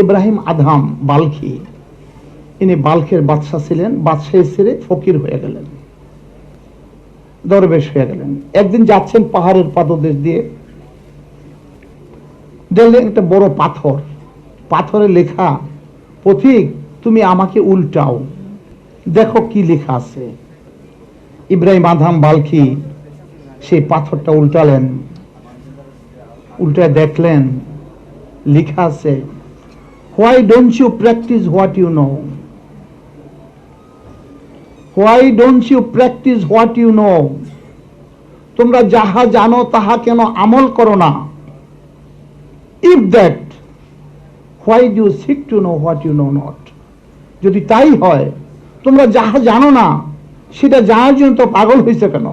Ibrahim Adham বাল্খি, ইনি বাল্খের বাদশাহ ছিলেন। বাদশাহ ছেড়ে ফকির হয়ে গেলেন, দরবেশ হয়ে গেলেন। একদিন যাচ্ছেন পাহাড়ের পাদদেশ দিয়ে, দেখলেন একটা বড় পাথর, পাথরে লেখা, পথিক তুমি আমাকে উল্টাও, দেখো কি লেখা আছে। ইব্রাহিম আদহাম বাল্খি সেই পাথরটা উল্টালেন, উল্টায় দেখলেন লেখা আছে, why don't you practise what you know, why don't you practise what you know, তোমরা যাহা জানো তাহা কেন আমল করো না। If that, why do you seek to know what you know not, যদি তাই হয় তোমরা যাহা জানো না সেটা জানার জন্য তো পাগল হয়েছে কেন।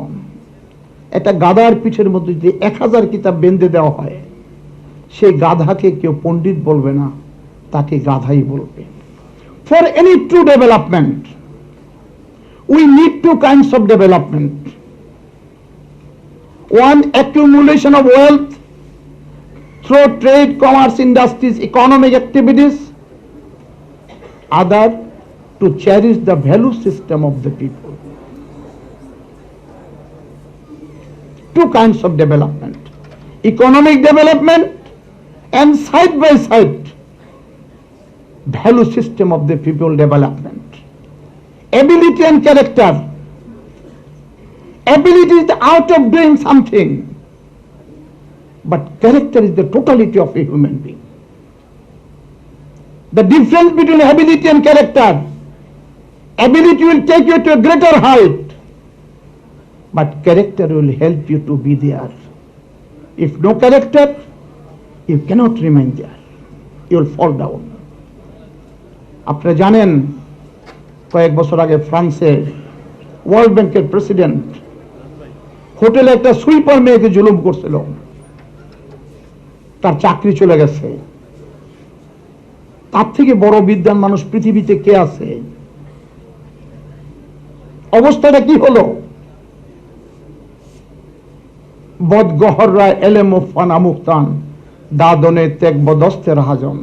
একটা গাধার পিঠের মধ্যে যদি 1000 কিতাব বেঁধে দেওয়া হয়, সেই গাধাকে কেউ পণ্ডিত বলবে না, তাকে গাধাই বলবে। For any true development we need two kinds of development. One, accumulation of wealth through trade, commerce, industries, economic activities. Other, to cherish the value system of the people. Two kinds of development, economic development and side by side value system of the people development. Ability and character. Ability is the art of doing something, but character is the totality of a human being. The difference between ability and character, ability will take you to a greater height, but character will help you to be there. If no character, you cannot remain there, you will fall down. আপনারা জানেন কয়েক বছর আগে ফ্রান্সে world ব্যাংকের president হোটেলে একটা sweeper মেয়েকে জুলুম করছিল, তার চাকরি চলে গেছে। তার থেকে বড় বিদ্বান মানুষ পৃথিবীতে কে আছে? অবস্থাটা কি হলো? বদগহররা এলেম ফানা মুক্তান দাদনে ত্যাগ বদস্তের হাজন।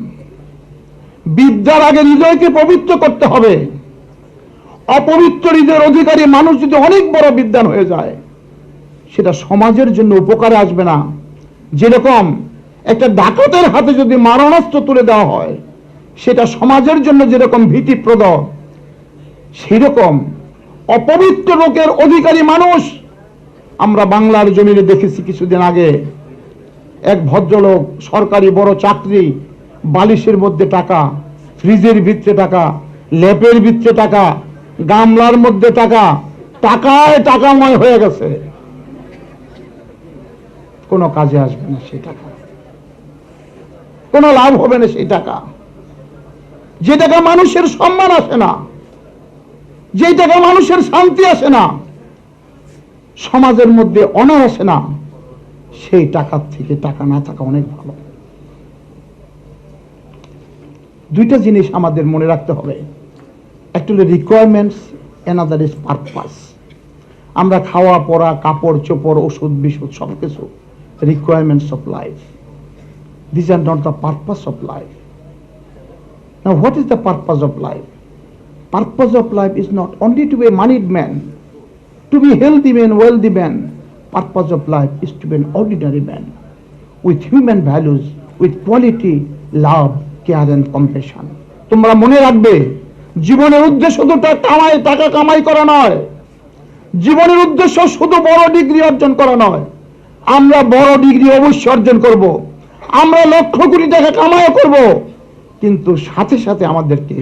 বিদ্যার আগে হৃদয়কে পবিত্র করতে হবে। অপবিত্র হৃদয়ের অধিকারী মানুষ যদি অনেক বড় বিদ্বান হয়ে যায়, সেটা সমাজের জন্য উপকারে আসবে না। যেরকম একটা ডাকাতের হাতে যদি মারণাস্ত্র তুলে দেওয়া হয়, সেটা সমাজের জন্য যেরকম ভীতিপ্রদ, সেরকম অপবিত্র লোকের অধিকারী মানুষ আমরা বাংলার জমিনে দেখেছি কিছুদিন আগে। এক ভদ্রলোক সরকারি বড় চাকরি, বালিশের মধ্যে টাকা, ফ্রিজের ভিতরে টাকা, ল্যাপের ভিতরে টাকা, গামলার মধ্যে টাকা, টাকায় টাকাময় হয়ে গেছে। কোনো কাজে আসবে না সেই টাকা, কোনো লাভ হবে না সেই টাকা। যে টাকা মানুষের সম্মান আসে না, যে টাকা মানুষের শান্তি আসে না, সমাজের মধ্যে অনার আসে না, সেই টাকার থেকে টাকা না থাকা অনেক ভালো। দুইটা জিনিস আমাদের মনে রাখতে হবে, একটা হলো রিকোয়ারমেন্টস, অ্যানাদার ইজ পারপাস। আমরা খাওয়া পরা, কাপড় চোপড়, ওষুধ বিশুদ্ধ সবকিছু requirements of life. This are not the purpose of life. Now what is the purpose of life? Purpose of life is not only to be a moneyed man, to be healthy man, wealthy man. Purpose of life is to be an ordinary man with human values, with quality, love, care and compassion. তোমরা মনে রাখবে, জীবনের উদ্দেশ্য শুধু টাকা কামাই করা নয়, জীবনের উদ্দেশ্য শুধু বড় ডিগ্রি অর্জন করা নয়। আমরা বড় ডিগ্রি অবশ্যই অর্জন করব, আমরা লক্ষ কোটি টাকা কামাই করব, কিন্তু সাথে সাথে আমাদেরকে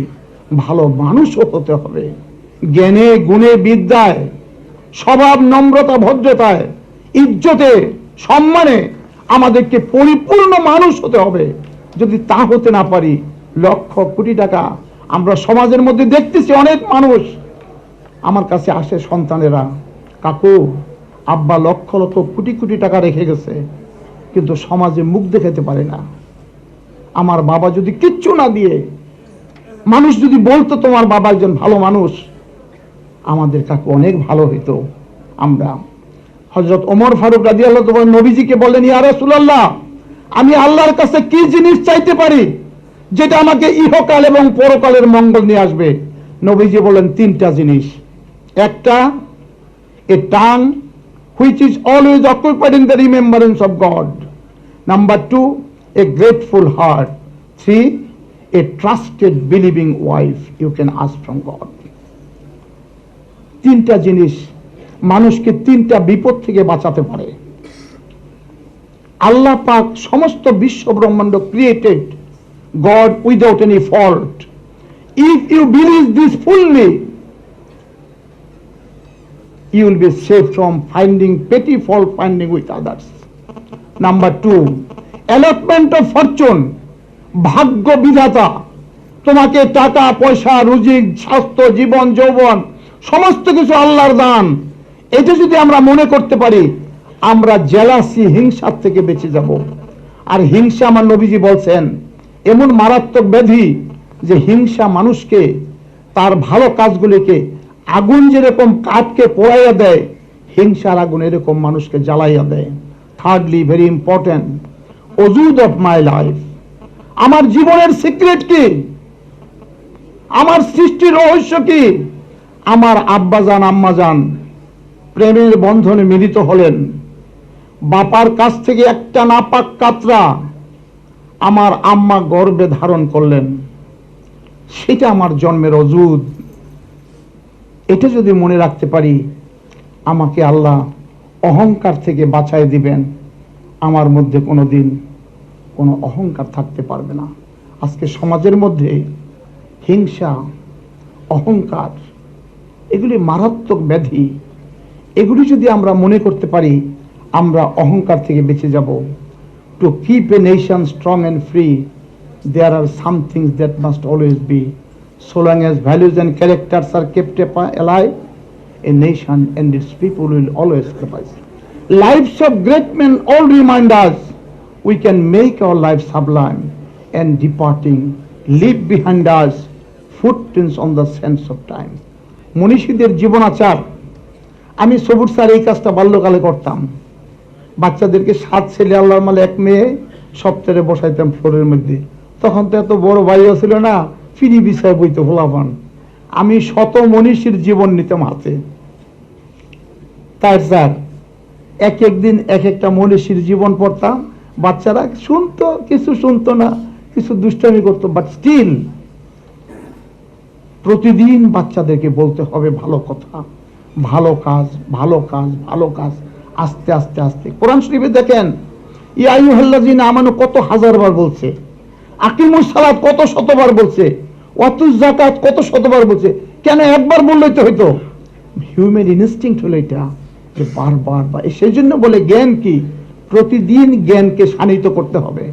ভালো মানুষও হতে হবে। জ্ঞানে গুণে বিদ্যায়, স্বভাব নম্রতা ভদ্রতায়, ইজ্জতে সম্মানে আমাদেরকে পরিপূর্ণ মানুষ হতে হবে। যদি তা হতে না পারি, লক্ষ কোটি টাকা আমরা সমাজের মধ্যে দেখতেছি, অনেক মানুষ আমার কাছে আসে, সন্তানেরা, কাকু আব্বা লক্ষ লক্ষ কোটি কোটি টাকা রেখে গেছে, কিন্তু সমাজে মুখ দেখাতে পারে না। আমার বাবা যদি কিচ্ছু না দিয়ে, মানুষ যদি বলতো তোমার বাবা একজন ভালো মানুষ, আমাদের কাকু অনেক ভালো হইতো। আমরা হযরত ওমর ফারুক রাদিয়াল্লাহু তাআলা নবীজিকে বললেন, ইয়া রাসূলুল্লাহ, আমি আল্লাহর কাছে কি জিনিস চাইতে পারি যেটা আমাকে ইহকাল এবং পরকালের মঙ্গল নিয়ে আসবে। নবীজি বলেন তিনটা জিনিস। একটা, a tongue which is always occupied in the remembrance of God. Number two, a grateful heart. Three, a trusted believing wife you can ask from God. তিনটা জিনিস মানুষকে তিনটা বিপদ থেকে বাঁচাতে পারে। আল্লাহ পাক সমস্ত বিশ্ব ব্রহ্মাণ্ড created God without any fault. If you believe this fully, you will be safe from finding petty fault finding with others. Number two, allotment of fortune. ভাগ্য বিধাতা তোমাকে টাকা পয়সা রুজি স্বাস্থ্য জীবন যৌবন সমস্ত কিছু আল্লাহর দান, এটা যদি আমরা মনে করতে পারি আমরা জেলাসি হিংসার থেকে বেঁচে যাব। আর হিংসা আমার নবীজি বলছেন এমন মারাত্মক ব্যাধি যে হিংসা মানুষকে তার ভালো কাজগুলিকে আগুন যেরকম কাঠকে পোড়াইয়া দেয়, হিংসার আগুন এরকম মানুষকে জ্বালাইয়া দেয়। থার্ডলি, ভেরি ইম্পর্টেন্ট, ওজুদ অফ মাই লাইফ। আমার জীবনের সিক্রেট কি? আমার সৃষ্টির রহস্য কি? আমার আব্বাজান আম্মাজান প্রেমের বন্ধনে মিলিত হলেন, বাপার কাছ থেকে একটা নাপাক কাতরা আমার আম্মা গর্ভে ধারণ করলেন, সেটা আমার জন্মের অজুদ। এটা যদি মনে রাখতে পারি আমাকে আল্লাহ অহংকার থেকে বাঁচাই দিবেন, আমার মধ্যে কোনোদিন কোনো অহংকার থাকতে পারবে না। আজকে সমাজের মধ্যে হিংসা অহংকার এগুলি মারাত্মক ব্যাধি। এগুলি যদি আমরা মনে করতে পারি আমরা অহংকার থেকে বেঁচে যাব। To keep a nation strong and free, there are some things that must always be. So long as values and characters are kept alive, a nation and its people will always survive. Lives of great men all remind us we can make our life sublime and departing, leave behind us footprints on the sands of time. মনীষীদের জীবনাচার। আমি সবুর sir এই কাজটা বাল্যকালে করতাম। বাচ্চাদেরকে 7 ছেলে আল্লাহর মালে 1 মেয়ে সপ্তাহে বসাইতাম ফ্লোরের মধ্যে। তখন তো এত বড় ভাইও ছিল না, ফিরি বিষয় বইতে ভোলাপান। আমি শত মনীষীর জীবন নিতাম হাতে। তাই স্যার এক একদিন এক একটা মনীষীর জীবন পড়তাম। বাচ্চারা শুনতো, কিছু শুনতো না, কিছু দুষ্টামি করতো, বাট স্টিল প্রতিদিন বাচ্চাদেরকে বলতে হবে ভালো কথা, ভালো কাজ, ভালো কাজ, ভালো কাজ। আস্তে আস্তে আস্তে কোরআন শরীফে দেখেন ইয়া আইয়ুহাল্লাযীনা আমানু কত হাজারবার বলছে, আকিমুস সালাত কত শতবার বলছে, ওয়াতুজ যাকাত কত শতবার বলছে। কেন একবার বললেই তো হইতো? হিউম্যান ইনস্টিংক্ট হলো এটা, যে বারবার। সেই জন্য বলে জ্ঞান কি? প্রতিদিন জ্ঞানকে শানিত করতে হবে।